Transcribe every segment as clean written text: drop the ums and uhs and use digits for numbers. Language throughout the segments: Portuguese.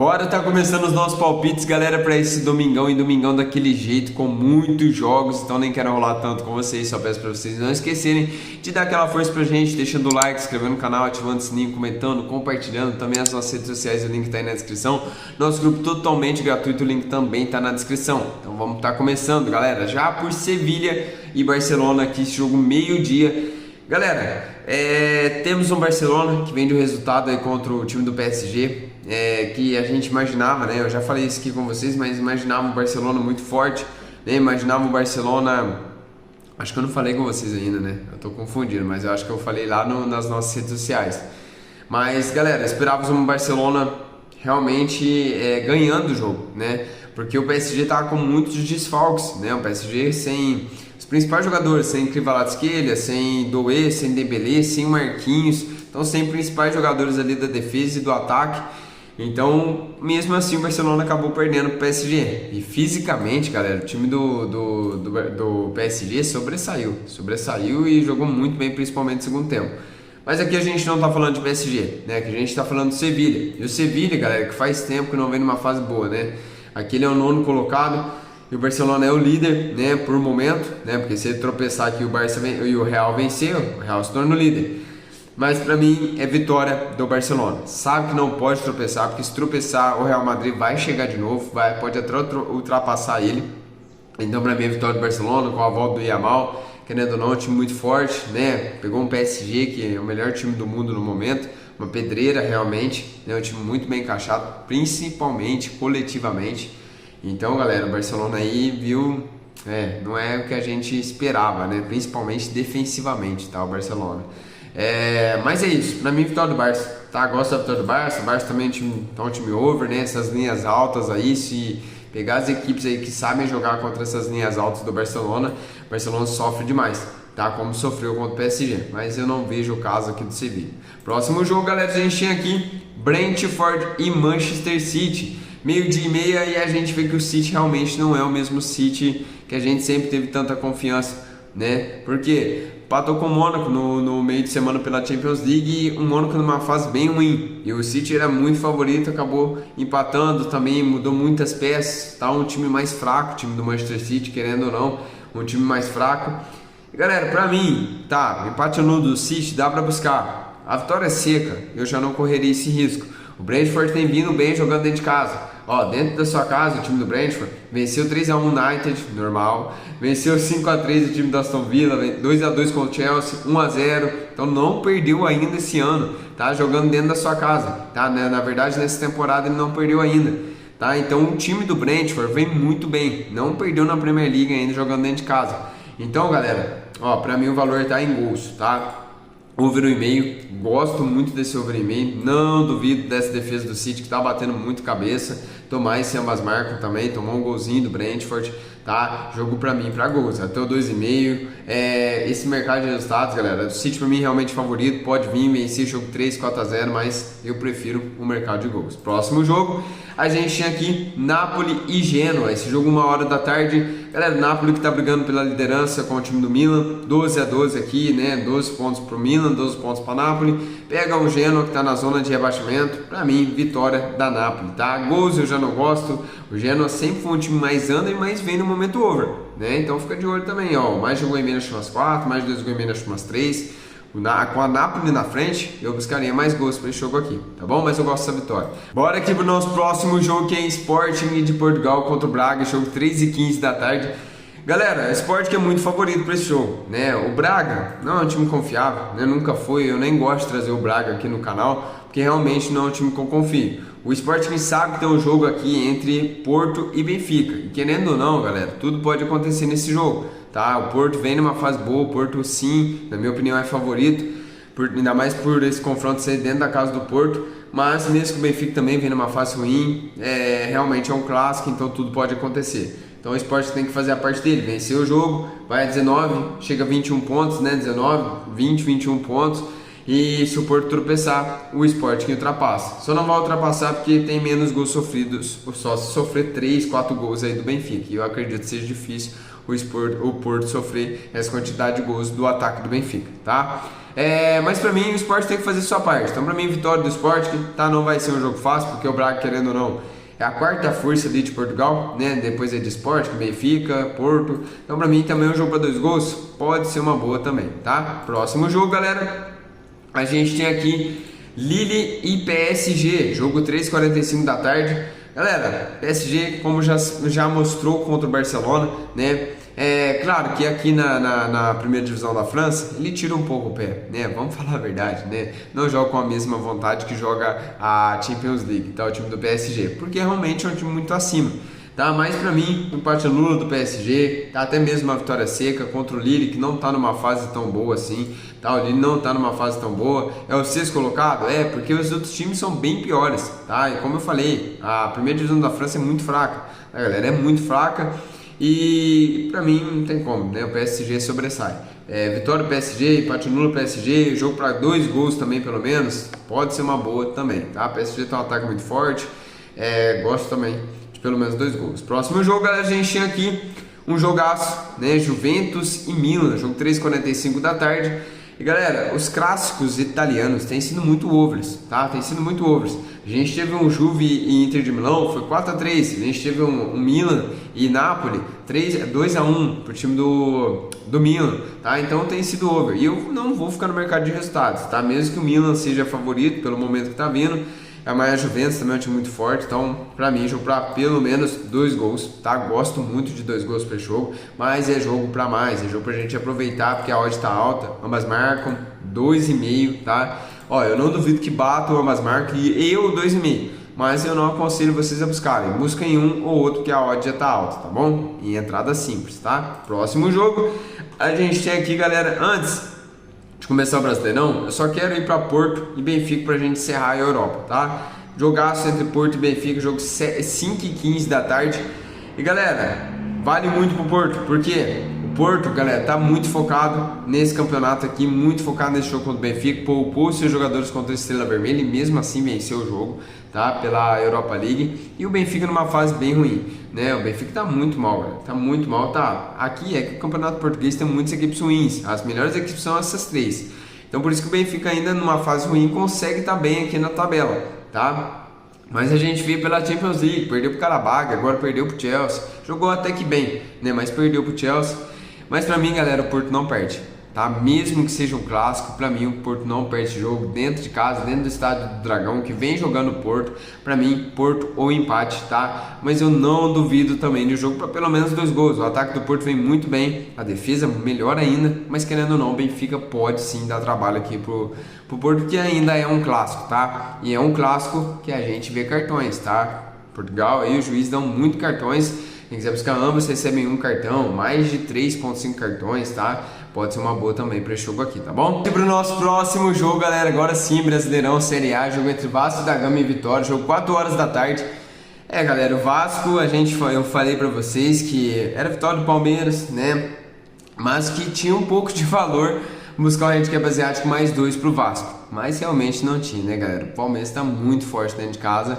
Bora, tá começando os nossos palpites, galera, para esse domingão e domingão daquele jeito, com muitos jogos, então nem quero enrolar tanto com vocês, só peço para vocês não esquecerem de dar aquela força pra gente, deixando o like, se inscrevendo no canal, ativando o sininho, comentando, compartilhando, também as nossas redes sociais, o link tá aí na descrição, nosso grupo totalmente gratuito, o link também tá na descrição, então vamos estar começando, galera, já por Sevilha e Barcelona aqui, esse jogo meio-dia. Galera, temos um Barcelona que vem de um resultado aí contra o time do PSG, que a gente imaginava, né? Eu já falei isso aqui com vocês, mas imaginava um Barcelona muito forte, né? Imaginava um Barcelona... Acho que eu não falei com vocês ainda, né? Eu tô confundindo, mas eu acho que eu falei lá nas nossas redes sociais. Mas, galera, esperávamos um Barcelona realmente ganhando o jogo, né? Porque o PSG tava com muitos desfalques, né? O PSG sem... os principais jogadores, sem Kvaratskhelia, sem Doué, sem Dembélé, sem Marquinhos, então sem principais jogadores ali da defesa e do ataque. Então, mesmo assim, o Barcelona acabou perdendo para o PSG. E fisicamente, galera, o time do PSG sobressaiu e jogou muito bem, principalmente no segundo tempo. Mas aqui a gente não está falando de PSG, né? Aqui a gente está falando do Sevilha. E o Sevilha, galera, que faz tempo que não vem numa fase boa, né? Aqui ele é o 9º colocado. E o Barcelona é o líder, né, por momento, né, porque se ele tropeçar aqui e o Real vencer, o Real se torna o líder. Mas para mim é vitória do Barcelona. Sabe que não pode tropeçar, porque se tropeçar o Real Madrid vai chegar de novo, pode até ultrapassar ele. Então para mim é vitória do Barcelona, com a volta do Yamal, querendo ou não, é um time muito forte, né, pegou um PSG que é o melhor time do mundo no momento, uma pedreira realmente, né, um time muito bem encaixado, principalmente coletivamente. Então, galera, o Barcelona aí viu, não é o que a gente esperava, né? Principalmente defensivamente, tá? O Barcelona. Mas é isso, pra mim, vitória do Barça, tá? Gosto da vitória do Barça. O Barça também é um time over, né? Essas linhas altas aí, se pegar as equipes aí que sabem jogar contra essas linhas altas do Barcelona, o Barcelona sofre demais, tá? Como sofreu contra o PSG, mas eu não vejo o caso aqui do Sevilha. Próximo jogo, galera, a gente tem aqui Brentford e Manchester City. Meio-dia e meia, e a gente vê que o City realmente não é o mesmo City que a gente sempre teve tanta confiança, né? Porque empatou com o Mônaco no meio de semana pela Champions League, e o Mônaco numa fase bem ruim, e o City era muito favorito, acabou empatando também, mudou muitas peças, tá um time mais fraco, o time do Manchester City, querendo ou não, um time mais fraco. E galera, pra mim, tá, o empate no do City dá pra buscar, a vitória é seca, eu já não correria esse risco. O Brentford tem vindo bem jogando dentro de casa. Ó, dentro da sua casa, o time do Brentford venceu 3-1 o United, normal. Venceu 5-3 o time do Aston Villa, 2-2 com o Chelsea, 1-0. Então não perdeu ainda esse ano, tá? Jogando dentro da sua casa, tá? Na verdade, nessa temporada ele não perdeu ainda, tá? Então o time do Brentford vem muito bem. Não perdeu na Premier League ainda jogando dentro de casa. Então, galera, ó, pra mim o valor tá em gols, tá? Over 1,5, gosto muito desse over 1,5, não duvido dessa defesa do City que tá batendo muito cabeça, tomar esse ambas marcam também, tomou um golzinho do Brentford, tá? Jogo pra mim pra gols, até o 2,5, esse mercado de resultados, galera, o City pra mim realmente favorito, pode vir vencer jogo 3, 4-0, mas eu prefiro o mercado de gols. Próximo jogo, a gente tem aqui Napoli e Genoa, esse jogo 1h da tarde. Galera, o Napoli que tá brigando pela liderança com o time do Milan, 12-12 aqui, né, 12 pontos pro Milan, 12 pontos para Napoli, pega o Genoa que tá na zona de rebaixamento, pra mim, vitória da Napoli, tá? Gols eu já não gosto, o Genoa sempre foi um time mais under, mas vem no momento over, né, então fica de olho também, ó, mais de um gol e meio nas umas 4, mais de 2 gols e meio nas umas 3, com a Napoli na frente, eu buscaria mais gols para esse jogo aqui, tá bom? Mas eu gosto dessa vitória. Bora aqui pro nosso próximo jogo, que é Sporting de Portugal contra o Braga, jogo 3h15 da tarde. Galera, o Sporting é muito favorito para esse jogo, né? O Braga não é um time confiável, né? Nunca foi, eu nem gosto de trazer o Braga aqui no canal, porque realmente não é um time que eu confio. O Sporting sabe que tem um jogo aqui entre Porto e Benfica, e querendo ou não, galera, tudo pode acontecer nesse jogo, tá? O Porto vem numa fase boa, o Porto sim, na minha opinião é favorito, ainda mais por esse confronto ser dentro da casa do Porto, mas mesmo que o Benfica também vem numa fase ruim, realmente é um clássico, então tudo pode acontecer. Então o Sport tem que fazer a parte dele, vencer o jogo, vai a 19, chega a 21 pontos, né? 19, 20, 21 pontos. E se o Porto tropeçar, o Sporting ultrapassa. Só não vai ultrapassar porque tem menos gols sofridos, só se sofrer 3, 4 gols aí do Benfica. E eu acredito que seja difícil o Porto sofrer essa quantidade de gols do ataque do Benfica, tá? Mas pra mim o Sport tem que fazer sua parte. Então pra mim vitória do Sport, tá? Não vai ser um jogo fácil, porque o Braga, querendo ou não, é a quarta força ali de Portugal, né? Depois é de Sport, Benfica, Porto. Então pra mim também um jogo para 2 gols pode ser uma boa também, tá? Próximo jogo, galera, a gente tem aqui Lille e PSG, jogo 3h45 da tarde. Galera, PSG, como já mostrou contra o Barcelona, né? Claro que aqui na primeira divisão da França ele tira um pouco o pé, né? Vamos falar a verdade, né? Não joga com a mesma vontade que joga a Champions League, tá? O time do PSG, porque realmente é um time muito acima, tá? Mas pra mim, o empate nulo do PSG, tá? Até mesmo uma vitória seca contra o Lille, que não tá numa fase tão boa assim, tá? O Lille não tá numa fase tão boa, é o sexto colocado? Porque os outros times são bem piores, tá? E como eu falei, a primeira divisão da França é muito fraca, tá, galera? É muito fraca. E pra mim não tem como, né? O PSG sobressai. Vitória do PSG, empate nulo PSG, jogo para 2 gols também pelo menos, pode ser uma boa também, tá? O PSG tem um ataque muito forte, gosto também de pelo menos 2 gols. Próximo jogo, galera, a gente tem aqui um jogaço, né? Juventus e Milan, jogo 3h45 da tarde. E galera, os clássicos italianos têm sido muito overs, tá? Tem sido muito overs. A gente teve um Juve e Inter de Milão, foi 4-3. A gente teve um Milan e Napoli, 2-1 pro time do Milan, tá? Então tem sido over. E eu não vou ficar no mercado de resultados, tá? Mesmo que o Milan seja favorito pelo momento que tá vindo, a Juventus também é um time muito forte, então pra mim jogo pra pelo menos 2 gols, tá? Gosto muito de 2 gols por jogo, mas é jogo pra mais, é jogo pra gente aproveitar, porque a odd tá alta, ambas marcam 2,5, tá? Ó, eu não duvido que batam, ambas marcam e eu 2,5, mas eu não aconselho vocês a buscarem, busquem um ou outro que a odd já tá alta, tá bom? Em entrada simples, tá? Próximo jogo, a gente tem aqui, galera, antes de começar o Brasileirão, eu só quero ir para Porto e Benfica pra gente encerrar a Europa, tá? Jogaço entre Porto e Benfica, jogo 5h15 da tarde. E galera, vale muito pro Porto, porque o Porto, galera, tá muito focado nesse campeonato aqui, muito focado nesse jogo contra o Benfica, poupou seus jogadores contra a Estrela Vermelha e mesmo assim venceu o jogo, tá? Pela Europa League. E o Benfica numa fase bem ruim, né? O Benfica tá muito mal, galera, tá muito mal, tá? Aqui é que o campeonato português tem muitas equipes ruins, as melhores equipes são essas 3. Então por isso que o Benfica ainda numa fase ruim consegue estar bem aqui na tabela, tá? Mas a gente vê pela Champions League, perdeu pro Karabakh, agora perdeu pro Chelsea, jogou até que bem, né? Mas perdeu pro Chelsea. Mas pra mim, galera, o Porto não perde, tá? Mesmo que seja um clássico, pra mim o Porto não perde jogo dentro de casa, dentro do estádio do Dragão, que vem jogando o Porto. Pra mim, Porto ou empate, tá? Mas eu não duvido também de jogo para pelo menos 2 gols. O ataque do Porto vem muito bem, a defesa melhor ainda, mas querendo ou não, o Benfica pode sim dar trabalho aqui pro Porto, que ainda é um clássico, tá? E é um clássico que a gente vê cartões, tá? Portugal aí os juízes dão muito cartões. Quem quiser buscar ambos recebem um cartão, mais de 3,5 cartões, tá? Pode ser uma boa também para esse jogo aqui, tá bom? E pro nosso próximo jogo, galera, agora sim, Brasileirão Série A, jogo entre Vasco da Gama e Vitória, jogo 4 horas da tarde. Galera, o Vasco, eu falei para vocês que era vitória do Palmeiras, né? Mas que tinha um pouco de valor buscar o handicap asiático mais 2 pro Vasco. Mas realmente não tinha, né, galera? O Palmeiras tá muito forte dentro de casa.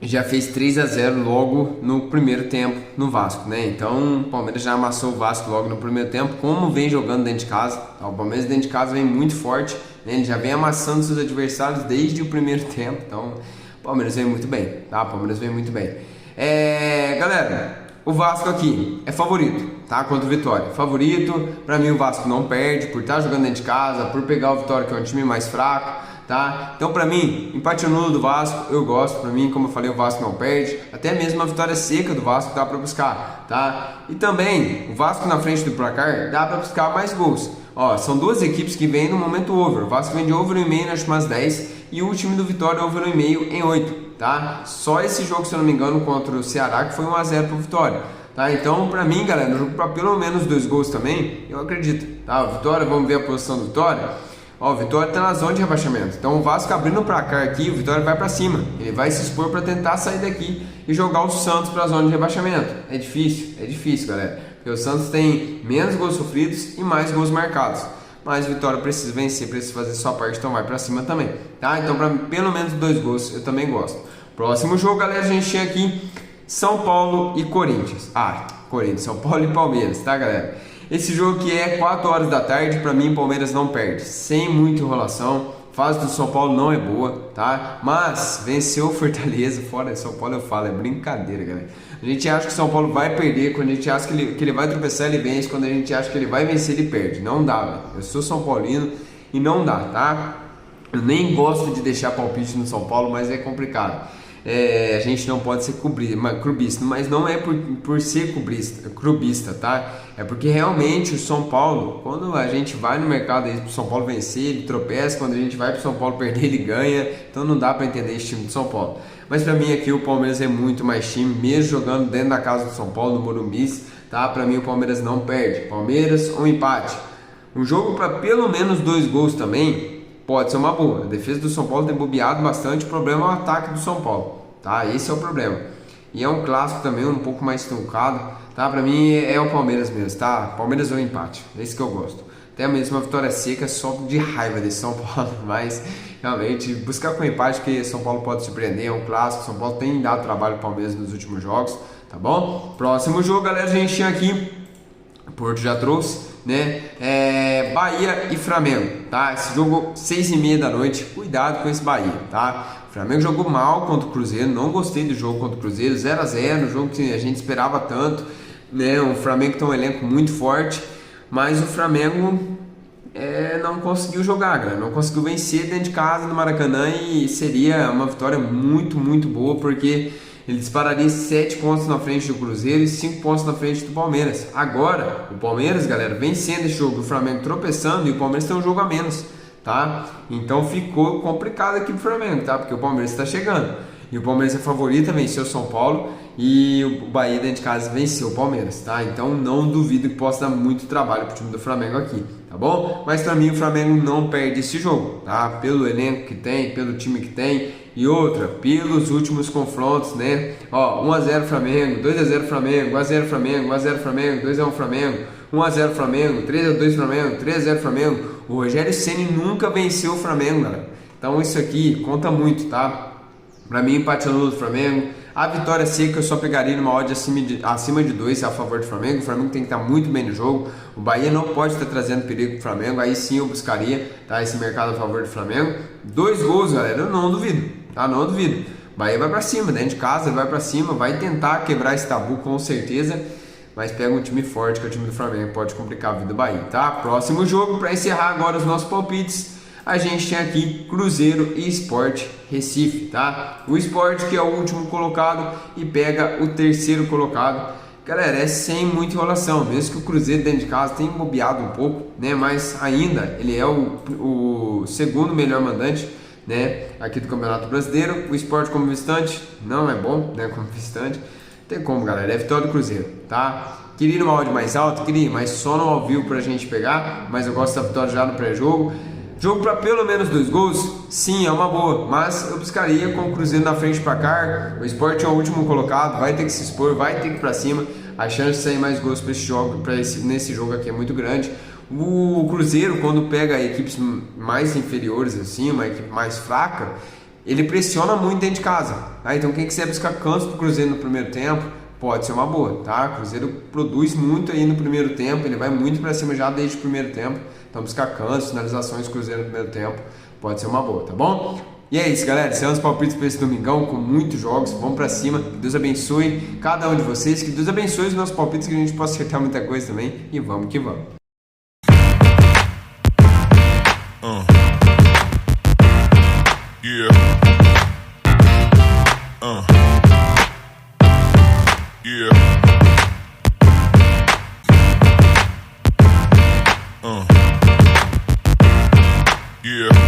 Já fez 3-0 logo no primeiro tempo no Vasco, né? Então o Palmeiras já amassou o Vasco logo no primeiro tempo, como vem jogando dentro de casa. O Palmeiras dentro de casa vem muito forte, né? Ele já vem amassando seus adversários desde o primeiro tempo, então o Palmeiras vem muito bem, tá? O Palmeiras vem muito bem. Galera, o Vasco aqui é favorito, tá? Contra o Vitória, favorito. Pra mim o Vasco não perde por estar jogando dentro de casa, por pegar o Vitória, que é um time mais fraco, tá? Então pra mim, empate nulo do Vasco, eu gosto. Pra mim, como eu falei, o Vasco não perde. Até mesmo a vitória seca do Vasco dá pra buscar, tá? E também, o Vasco na frente do placar, dá pra buscar mais gols. Ó, são duas equipes que vêm no momento over. O Vasco vem de over 1,5 nas últimas 10 e o time do Vitória over 1,5 em 8, tá? Só esse jogo, se eu não me engano, contra o Ceará, que foi 1-0 pro Vitória, tá? Então, pra mim, galera, no jogo pra pelo menos 2 gols também, eu acredito, tá? O Vitória, vamos ver a posição do Vitória. Ó, o Vitória tá na zona de rebaixamento. Então o Vasco abrindo o placar aqui, o Vitória vai pra cima. Ele vai se expor pra tentar sair daqui e jogar o Santos pra zona de rebaixamento. É difícil, galera. Porque o Santos tem menos gols sofridos e mais gols marcados. Mas o Vitória precisa vencer, precisa fazer sua parte, então vai pra cima também, tá? Então pra pelo menos 2 gols eu também gosto. Próximo jogo, galera, a gente tem aqui São Paulo e Corinthians. São Paulo e Palmeiras, tá, galera? Esse jogo que é 4 horas da tarde, para mim, Palmeiras não perde, sem muita enrolação. Fase do São Paulo não é boa, tá? Mas venceu o Fortaleza, fora de São Paulo eu falo, é brincadeira, galera. A gente acha que o São Paulo vai perder, quando a gente acha que ele vai tropeçar, ele vence, quando a gente acha que ele vai vencer, ele perde. Não dá, velho. Eu sou São Paulino e não dá, tá? Eu nem gosto de deixar palpite no São Paulo, mas é complicado. A gente não pode ser clubista, mas não é por ser clubista, tá? É porque realmente o São Paulo, quando a gente vai no mercado aí pro São Paulo vencer, ele tropeça, quando a gente vai pro São Paulo perder, ele ganha, então não dá para entender esse time do São Paulo. Mas para mim aqui o Palmeiras é muito mais time, mesmo jogando dentro da casa do São Paulo, no Morumbi, tá? Para mim o Palmeiras não perde, Palmeiras ou empate. Um jogo para pelo menos 2 gols também pode ser uma boa. A defesa do São Paulo tem bobeado bastante, o problema é o ataque do São Paulo, tá? Esse é o problema. E é um clássico também, um pouco mais truncado, tá? Pra mim é o Palmeiras mesmo, tá? Palmeiras ou empate, é isso que eu gosto. Até mesmo uma vitória seca, só de raiva desse São Paulo, mas realmente buscar com empate, que São Paulo pode surpreender, é um clássico. São Paulo tem dado trabalho ao Palmeiras nos últimos jogos, tá bom? Próximo jogo, galera, a gente tinha aqui, Porto já trouxe, né? Bahia e Flamengo, tá? Esse jogo 6h30 da noite, cuidado com esse Bahia, tá? O Flamengo jogou mal contra o Cruzeiro, não gostei do jogo contra o Cruzeiro, 0x0, jogo que a gente esperava tanto, né? O Flamengo tem um elenco muito forte, mas o Flamengo não conseguiu jogar, galera, não conseguiu vencer dentro de casa no Maracanã, e seria uma vitória muito, muito boa, porque ele dispararia 7 pontos na frente do Cruzeiro e 5 pontos na frente do Palmeiras. Agora, o Palmeiras, galera, vencendo esse jogo, o Flamengo tropeçando, e o Palmeiras tem um jogo a menos, tá? Então ficou complicado aqui pro Flamengo, tá? Porque o Palmeiras está chegando. E o Palmeiras é favorito, venceu o São Paulo, e o Bahia dentro de casa venceu o Palmeiras, tá? Então não duvido que possa dar muito trabalho pro time do Flamengo aqui, tá bom? Mas pra mim o Flamengo não perde esse jogo, tá? Pelo elenco que tem, pelo time que tem, e outra, pelos últimos confrontos, né? Ó, 1x0 Flamengo, 2x0 Flamengo, 1x0 Flamengo, 1x0 Flamengo, 2x1 Flamengo, 1x0 Flamengo, 3x2 Flamengo, 3x0 Flamengo. O Rogério Ceni nunca venceu o Flamengo, galera. Então isso aqui conta muito, tá? Pra mim, empate anula do Flamengo. A vitória seca eu só pegaria numa odd acima de 2 a favor do Flamengo. O Flamengo tem que estar muito bem no jogo. O Bahia não pode estar trazendo perigo pro Flamengo. Aí sim eu buscaria, tá, esse mercado a favor do Flamengo. 2 gols, galera, eu não duvido, tá? Não duvido. Bahia vai pra cima, dentro de casa, vai pra cima, vai tentar quebrar esse tabu com certeza. Mas pega um time forte, que é o time do Flamengo, pode complicar a vida do Bahia, tá? Próximo jogo, para encerrar agora os nossos palpites, a gente tem aqui Cruzeiro e Sport Recife, tá? O Sport, que é o último colocado, e pega o terceiro colocado. Galera, é sem muita enrolação, mesmo que o Cruzeiro dentro de casa tenha bobeado um pouco, né? Mas ainda ele é o segundo melhor mandante, né, aqui do Campeonato Brasileiro. O Sport como visitante não é bom, né? Como visitante, tem como, galera, é vitória do Cruzeiro, tá? Queria ir numa odd mais alta, queria, mas só no ao vivo pra gente pegar. Mas eu gosto da vitória já no pré-jogo. Jogo para pelo menos 2 gols, sim, é uma boa, mas eu buscaria com o Cruzeiro na frente para cá. O Sport é o último colocado, vai ter que se expor, vai ter que ir para cima. A chance de sair mais gols para esse jogo, nesse jogo aqui é muito grande. O Cruzeiro, quando pega equipes mais inferiores, assim, uma equipe mais fraca, ele pressiona muito dentro de casa, tá? Então quem quiser buscar canto pro Cruzeiro no primeiro tempo, pode ser uma boa, tá? O Cruzeiro produz muito aí no primeiro tempo, ele vai muito para cima já desde o primeiro tempo. Então buscar cantos, finalizações, Cruzeiro no primeiro tempo, pode ser uma boa, tá bom? E é isso, galera, esses são os palpites para esse domingão, com muitos jogos. Vamos para cima, que Deus abençoe cada um de vocês, que Deus abençoe os nossos palpites, que a gente possa acertar muita coisa também, e vamos que vamos. Yeah. Yeah. Yeah.